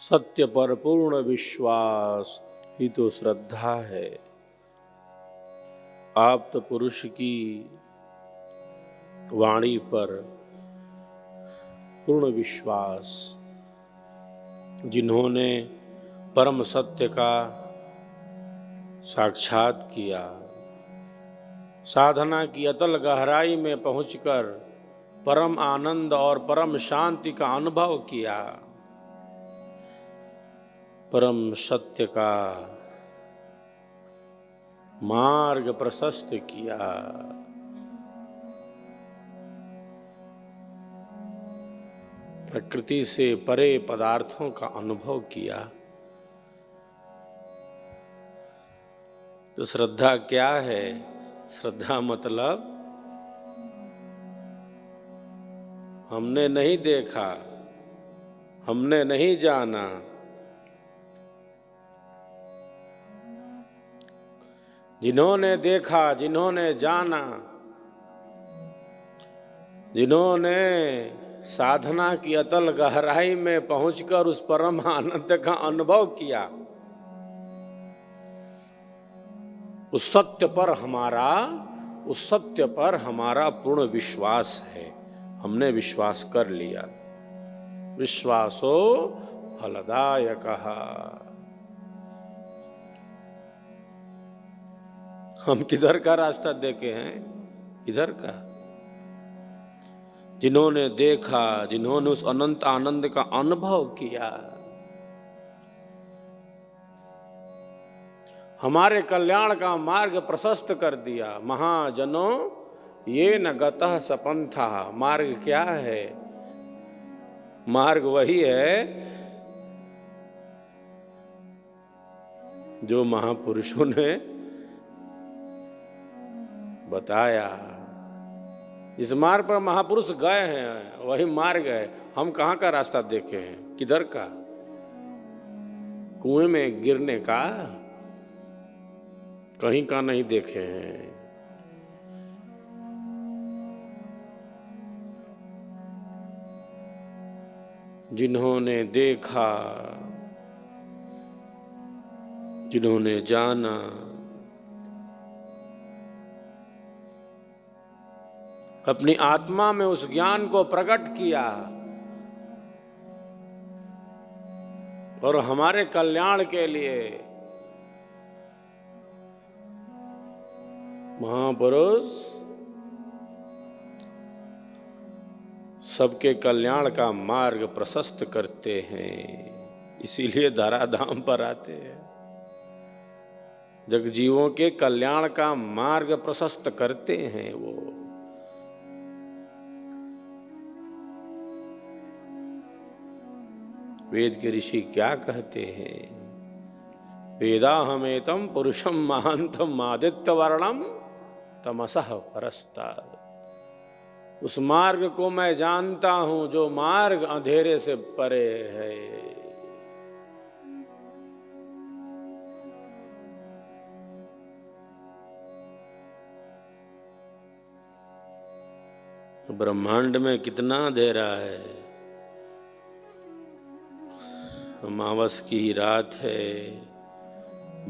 सत्य पर पूर्ण विश्वास ही तो श्रद्धा है। आप्त पुरुष की वाणी पर पूर्ण विश्वास, जिन्होंने परम सत्य का साक्षात किया, साधना की अतल गहराई में पहुंचकर परम आनंद और परम शांति का अनुभव किया, परम सत्य का मार्ग प्रशस्त किया, प्रकृति से परे पदार्थों का अनुभव किया, तो श्रद्धा क्या है? श्रद्धा मतलब हमने नहीं देखा, हमने नहीं जाना, जिन्होंने देखा, जिन्होंने जाना, जिन्होंने साधना की अतल गहराई में पहुंचकर उस परम आनंद का अनुभव किया, उस सत्य पर हमारा पूर्ण विश्वास है। हमने विश्वास कर लिया। विश्वासो फलदायकः। हम किधर का रास्ता देखे हैं? इधर का। जिन्होंने देखा, जिन्होंने उस अनंत आनंद का अनुभव किया, हमारे कल्याण का मार्ग प्रशस्त कर दिया। महाजनों ये न गतः सपंथः। मार्ग क्या है? मार्ग वही है जो महापुरुषों ने बताया। इस मार्ग पर महापुरुष गए हैं, वही मार्ग है। हम कहाँ का रास्ता देखे हैं? किधर का? कुएं में गिरने का? कहीं का नहीं देखे हैं। जिन्होंने देखा, जिन्होंने जाना, अपनी आत्मा में उस ज्ञान को प्रकट किया और हमारे कल्याण के लिए महापुरुष सबके कल्याण का मार्ग प्रशस्त करते हैं। इसीलिए धराधाम पर आते हैं। जगजीवों के कल्याण का मार्ग प्रशस्त करते हैं वो। वेद के ऋषि क्या कहते हैं? वेदाहमेतम पुरुषम महांतम आदित्य वर्णम तमसः परस्तात्। उस मार्ग को मैं जानता हूं जो मार्ग अंधेरे से परे है। तो ब्रह्मांड में कितना अंधेरा है। अमावस की रात है,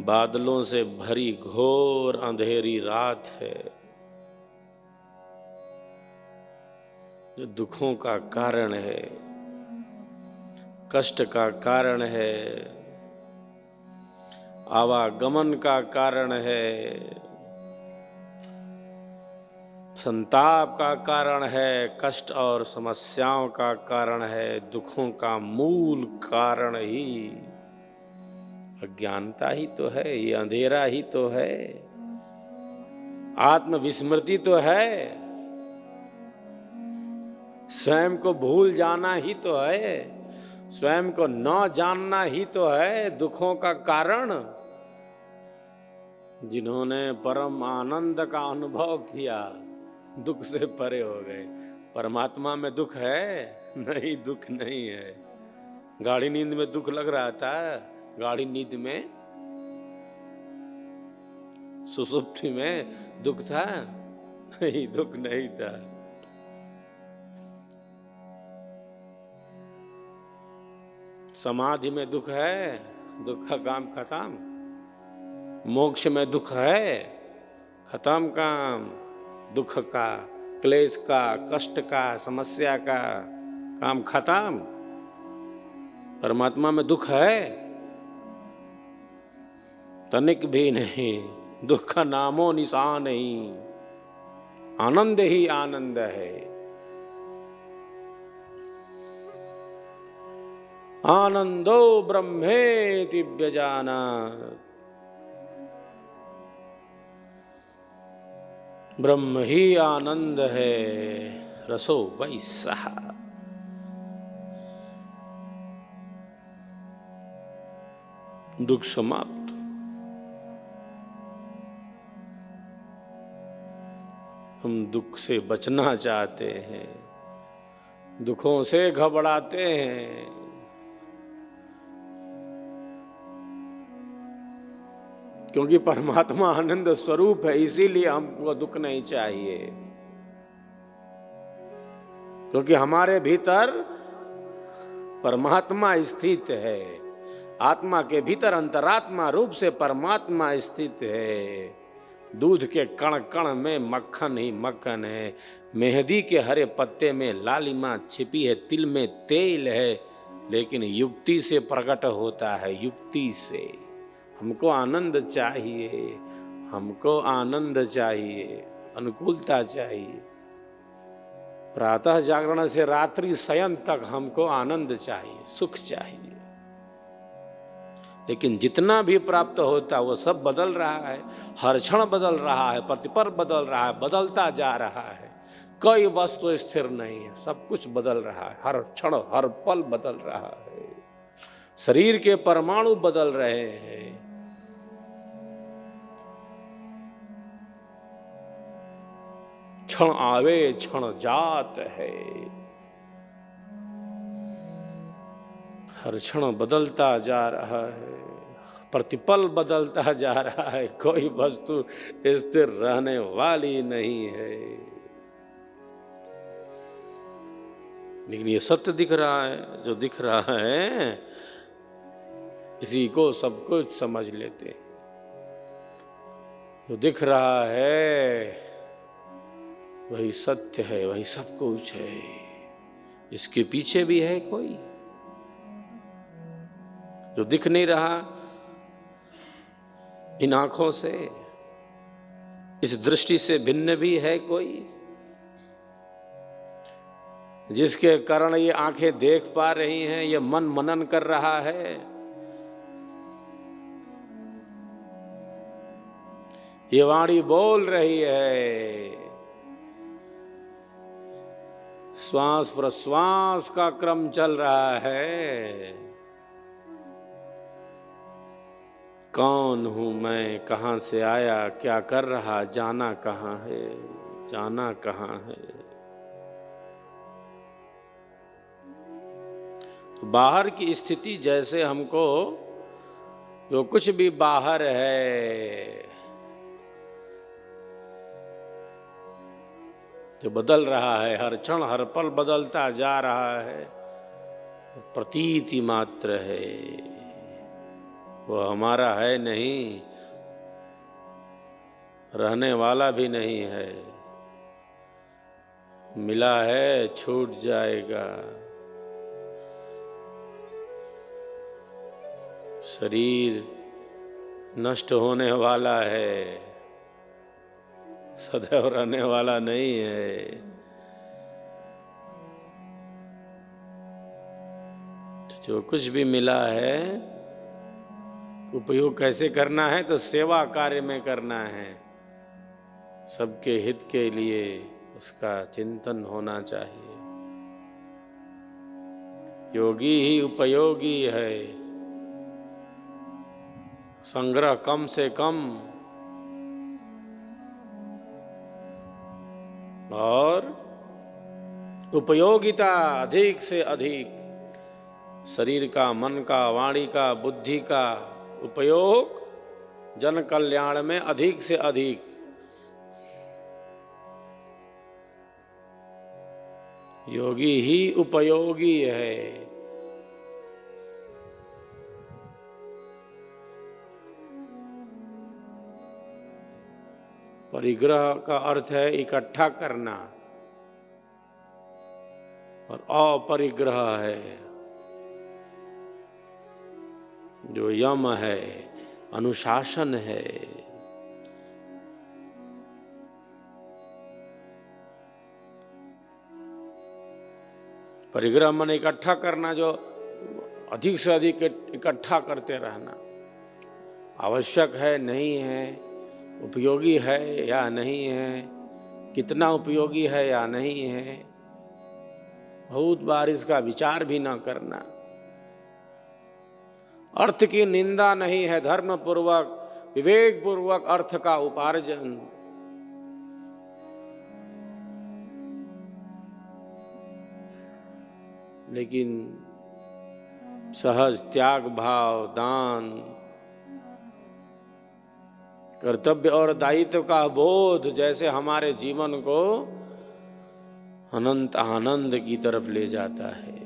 बादलों से भरी घोर अंधेरी रात है, जो दुखों का कारण है, कष्ट का कारण है, आवागमन का कारण है, संताप का कारण है, कष्ट और समस्याओं का कारण है। दुखों का मूल कारण ही अज्ञानता ही तो है, ये अंधेरा ही तो है, आत्मविस्मृति तो है, स्वयं को भूल जाना ही तो है, स्वयं को न जानना ही तो है दुखों का कारण। जिन्होंने परम आनंद का अनुभव किया, दुख से परे हो गए। परमात्मा में दुख है? नहीं, दुख नहीं है। गाढ़ी नींद में दुख लग रहा था, गाढ़ी नींद में, सुसुप्ति में दुख था? नहीं, दुख नहीं था। समाधि में दुख है, दुख का काम खत्म। मोक्ष में दुख है, खत्म काम। दुख का, क्लेश का, कष्ट का, समस्या का काम खत्म। परमात्मा में दुख है, तनिक भी नहीं। दुख का नामो निशान नहीं, आनंद ही आनंद है। आनंदो ब्रह्मेति व्यजानात्, ब्रह्म ही आनंद है, रसो वै सः। दुख समाप्त। हम दुख से बचना चाहते हैं, दुखों से घबराते हैं। क्योंकि परमात्मा आनंद स्वरूप है, इसीलिए हमको दुख नहीं चाहिए। क्योंकि हमारे भीतर परमात्मा स्थित है। आत्मा के भीतर अंतरात्मा रूप से परमात्मा स्थित है। दूध के कण कण में मक्खन ही मक्खन है। मेहंदी के हरे पत्ते में लालिमा छिपी है, तिल में तेल है, लेकिन युक्ति से प्रकट होता है। युक्ति से हमको आनंद चाहिए, हमको आनंद चाहिए, अनुकूलता चाहिए। प्रातः जागरण से रात्रि शयन तक हमको आनंद चाहिए, सुख चाहिए। लेकिन जितना भी प्राप्त होता है वो सब बदल रहा है, हर क्षण बदल रहा है, प्रतिपल बदल रहा है, बदलता जा रहा है। कोई वस्तु स्थिर नहीं है, सब कुछ बदल रहा है, हर क्षण हर पल बदल रहा है। शरीर के परमाणु बदल रहे हैं। क्षण आवे क्षण जात है, हर क्षण बदलता जा रहा है, प्रतिपल बदलता जा रहा है। कोई वस्तु स्थिर रहने वाली नहीं है। लेकिन ये सत्य दिख रहा है, जो दिख रहा है इसी को सब कुछ समझ लेते। जो दिख रहा है वही सत्य है, वही सब कुछ है। इसके पीछे भी है कोई जो दिख नहीं रहा इन आंखों से, इस दृष्टि से भिन्न भी है कोई, जिसके कारण ये आंखें देख पा रही हैं, ये मन मनन कर रहा है। ये वाणी बोल रही है, श्वास प्रश्वास का क्रम चल रहा है। कौन हूं मैं, कहां से आया, क्या कर रहा, जाना कहां है, जाना कहां है। तो बाहर की स्थिति जैसे हमको जो कुछ भी बाहर है जो बदल रहा है, हर क्षण हर पल बदलता जा रहा है, प्रतीति मात्र है, वो हमारा है नहीं, रहने वाला भी नहीं है। मिला है छूट जाएगा। शरीर नष्ट होने वाला है, सदैव रहने वाला नहीं है। जो कुछ भी मिला है उपयोग कैसे करना है, तो सेवा कार्य में करना है। सबके हित के लिए उसका चिंतन होना चाहिए। योगी ही उपयोगी है। संग्रह कम से कम और उपयोगिता अधिक से अधिक। शरीर का, मन का, वाणी का, बुद्धि का उपयोग जन कल्याण में अधिक से अधिक। योगी ही उपयोगी है। परिग्रह का अर्थ है इकट्ठा करना, और अपरिग्रह है जो यम है, अनुशासन है। परिग्रह मन इकट्ठा करना, जो अधिक से अधिक इकट्ठा करते रहना। आवश्यक है, नहीं है, उपयोगी है या नहीं है, कितना उपयोगी है या नहीं है, बहुत बार इसका विचार भी ना करना। अर्थ की निंदा नहीं है, धर्म पूर्वक विवेक पूर्वक अर्थ का उपार्जन। लेकिन सहज त्याग भाव, दान, कर्तव्य और दायित्व का बोध जैसे हमारे जीवन को अनंत आनंद की तरफ ले जाता है।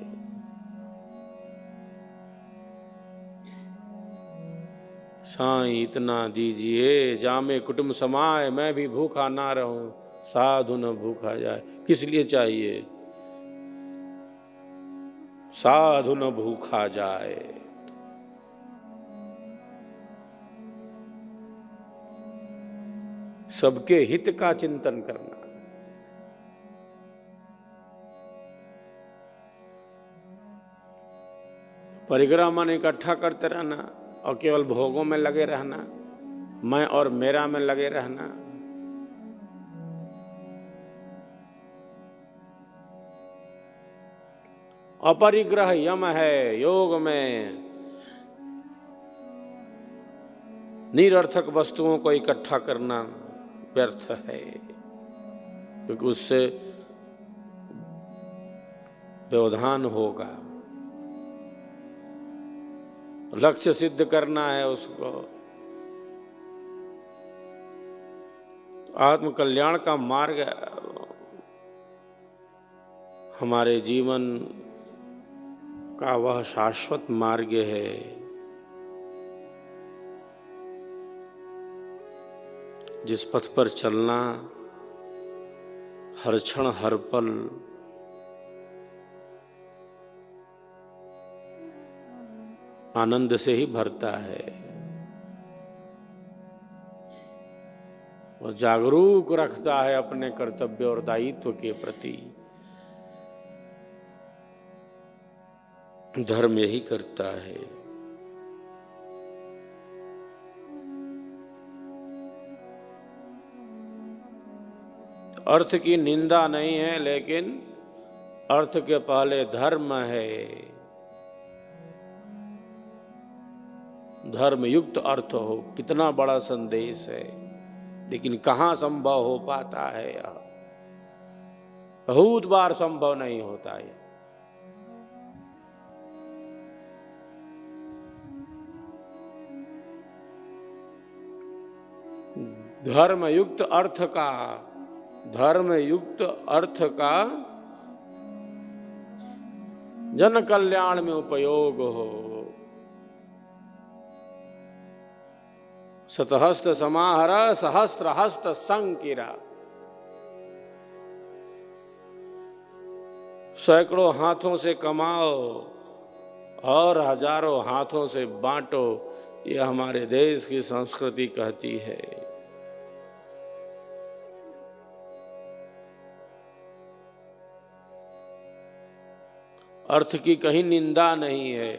साईं इतना दीजिए जामे कुटुंब समाए, मैं भी भूखा ना रहूं, साधु न भूखा जाए। किस लिए चाहिए? साधु न भूखा जाए। सबके हित का चिंतन करना। परिग्रह मन इकट्ठा करते रहना और केवल भोगों में लगे रहना, मैं और मेरा में लगे रहना। अपरिग्रह यम है। योग में निरर्थक वस्तुओं को इकट्ठा करना व्यर्थ है, क्योंकि उससे व्यवधान होगा। लक्ष्य सिद्ध करना है उसको। आत्म कल्याण का मार्ग हमारे जीवन का वह शाश्वत मार्ग है जिस पथ पर चलना हर क्षण हर पल आनंद से ही भरता है और जागरूक रखता है अपने कर्तव्य और दायित्व के प्रति। धर्म यही करता है। अर्थ की निंदा नहीं है, लेकिन अर्थ के पहले धर्म है। धर्म युक्त अर्थ हो, कितना बड़ा संदेश है, लेकिन कहाँ संभव हो पाता है? यह बहुत बार संभव नहीं होता है। धर्मयुक्त अर्थ का जन कल्याण में उपयोग हो। शतहस्त समाहर सहस्त्र हस्त संकिरा। सैकड़ों हाथों से कमाओ और हजारों हाथों से बांटो, यह हमारे देश की संस्कृति कहती है। अर्थ की कहीं निंदा नहीं है।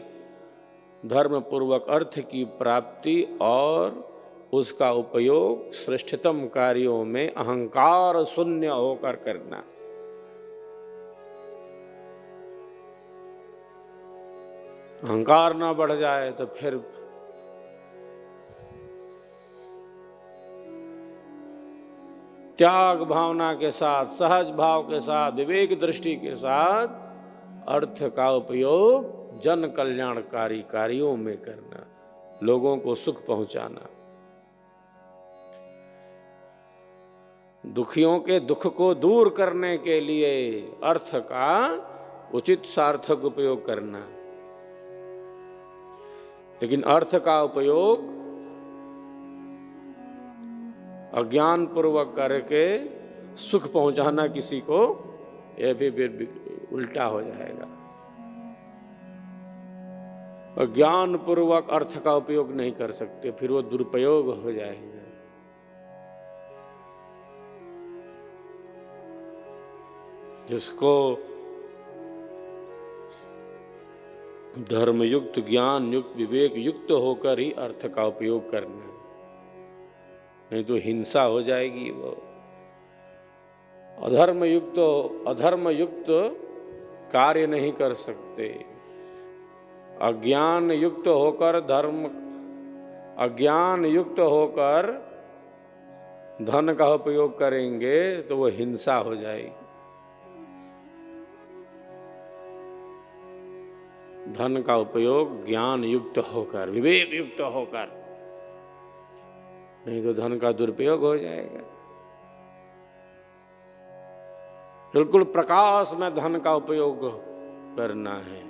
धर्म पूर्वक अर्थ की प्राप्ति और उसका उपयोग श्रेष्ठतम कार्यों में अहंकार शून्य होकर करना। अहंकार ना बढ़ जाए तो फिर त्याग भावना के साथ, सहज भाव के साथ, विवेक दृष्टि के साथ अर्थ का उपयोग जन कल्याणकारी कार्यों में करना, लोगों को सुख पहुंचाना, दुखियों के दुख को दूर करने के लिए अर्थ का उचित सार्थक उपयोग करना। लेकिन अर्थ का उपयोग अज्ञान पूर्वक करके सुख पहुंचाना किसी को, यह भी उल्टा हो जाएगा। अज्ञान पूर्वक अर्थ का उपयोग नहीं कर सकते, फिर वो दुरुपयोग हो जाएगा। जिसको धर्मयुक्त, ज्ञान युक्त, विवेक युक्त होकर ही अर्थ का उपयोग करना है, नहीं तो हिंसा हो जाएगी। वो अधर्म युक्त कार्य नहीं कर सकते। अज्ञान युक्त होकर धन का उपयोग करेंगे तो वो हिंसा हो जाएगी। धन का उपयोग ज्ञान युक्त होकर, विवेक युक्त होकर, नहीं तो धन का दुरुपयोग हो जाएगा। बिल्कुल प्रकाश में धन का उपयोग करना है,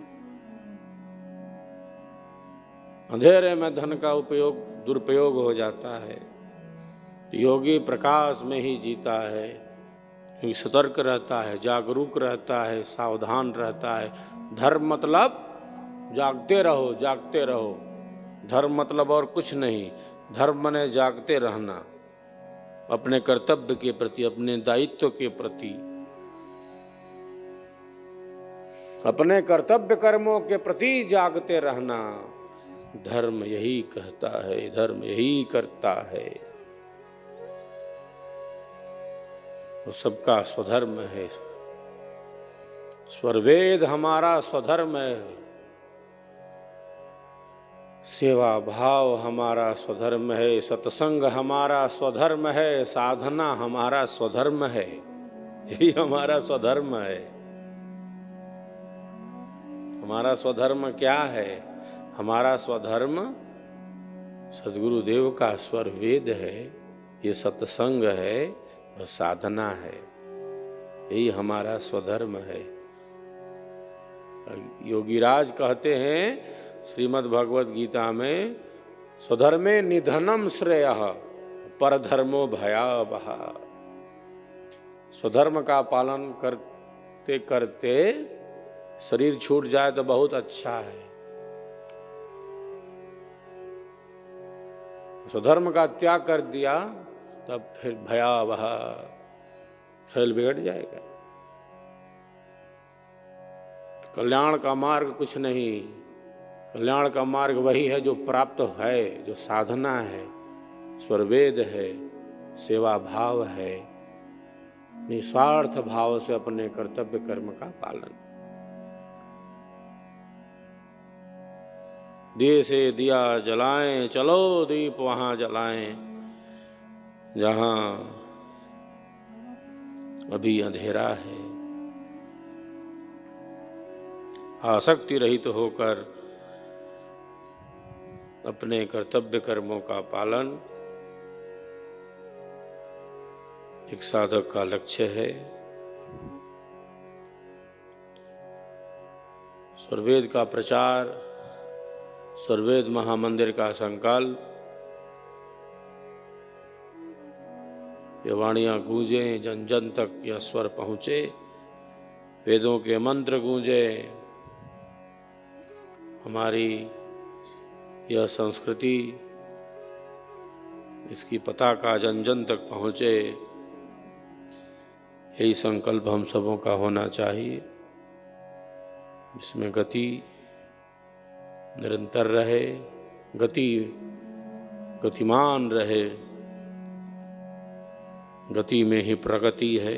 अंधेरे में धन का उपयोग दुरुपयोग हो जाता है। योगी प्रकाश में ही जीता है, क्योंकि सतर्क रहता है, जागरूक रहता है, सावधान रहता है। धर्म मतलब जागते रहो, जागते रहो। धर्म मतलब और कुछ नहीं, धर्म माने जागते रहना, अपने कर्तव्य के प्रति, अपने दायित्व के प्रति, अपने कर्तव्य कर्मों के प्रति जागते रहना। धर्म यही कहता है, धर्म यही करता है। वो सबका स्वधर्म है। स्वरवेद हमारा स्वधर्म है, सेवा भाव हमारा स्वधर्म है, सत्संग हमारा स्वधर्म है, साधना हमारा स्वधर्म है। यही हमारा स्वधर्म है। हमारा स्वधर्म क्या है? हमारा स्वधर्म सद्गुरु देव का स्वर वेद है, ये सत्संग है और साधना है। यही हमारा स्वधर्म है। योगीराज कहते हैं श्रीमद् भगवद गीता में, स्वधर्मे निधनम श्रेयः परधर्मो भयावह। स्वधर्म का पालन करते करते शरीर छूट जाए तो बहुत अच्छा है। स्वधर्म का त्याग कर दिया तब फिर भयावह, खेल बिगड़ जाएगा। कल्याण का मार्ग कुछ नहीं, कल्याण का मार्ग वही है जो प्राप्त है, जो साधना है, स्वरवेद है, सेवा भाव है, निस्वार्थ भाव से अपने कर्तव्य कर्म का पालन। दिए से दिया जलाएं, चलो दीप वहां जलाएं जहां अभी अंधेरा है। आसक्ति रहित होकर अपने कर्तव्य कर्मों का पालन एक साधक का लक्ष्य है। स्वरवेद का प्रचार, स्वरवेद महामंदिर का संकल्प, ये वाणियां गूंजे, जन जन तक यह स्वर पहुंचे, वेदों के मंत्र गूंजे, हमारी यह संस्कृति, इसकी पताका जन जन तक पहुंचे, यही संकल्प हम सबों का होना चाहिए। इसमें गति निरंतर रहे, गतिमान रहे। गति में ही प्रगति है।